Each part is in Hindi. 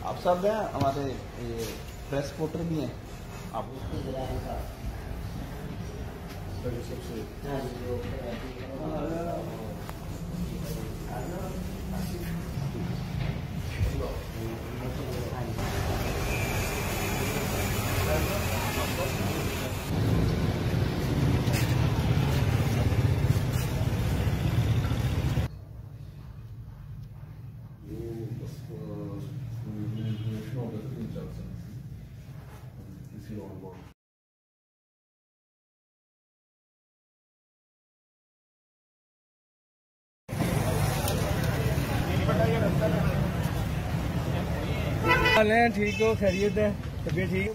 आप सब हैं, हमारे ये प्रेस रिपोर्टर भी हैं। आप ठीक हो, खैरियत है, तबीयत ठीक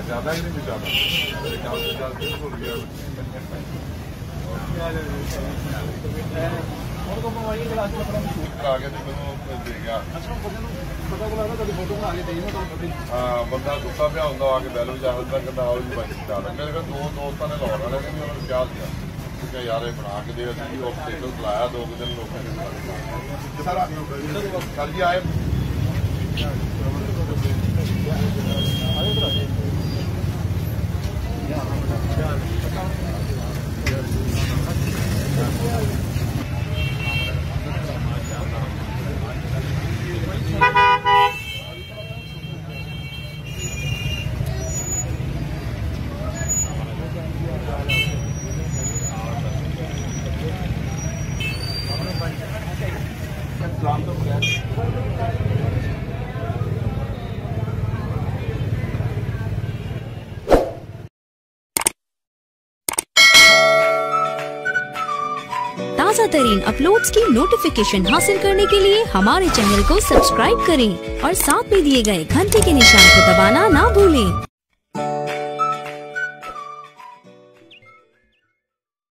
ज्यादा ही नहीं ज्यादा बंदा गुस्सा पिया होंगे आके बैल भी जाता कहता आओ जी भाई ज्यादा मेरे को दो दोस्तों ने लाहौर वाले ने भी उन्होंने क्या दिया क्योंकि यार ये बना के दे टेबल बुलाया 2 दिन लोगों ने कल जी आए ताज़ा तरीन अपलोड्स की नोटिफिकेशन हासिल करने के लिए हमारे चैनल को सब्सक्राइब करें और साथ में दिए गए घंटे के निशान को दबाना ना भूलें।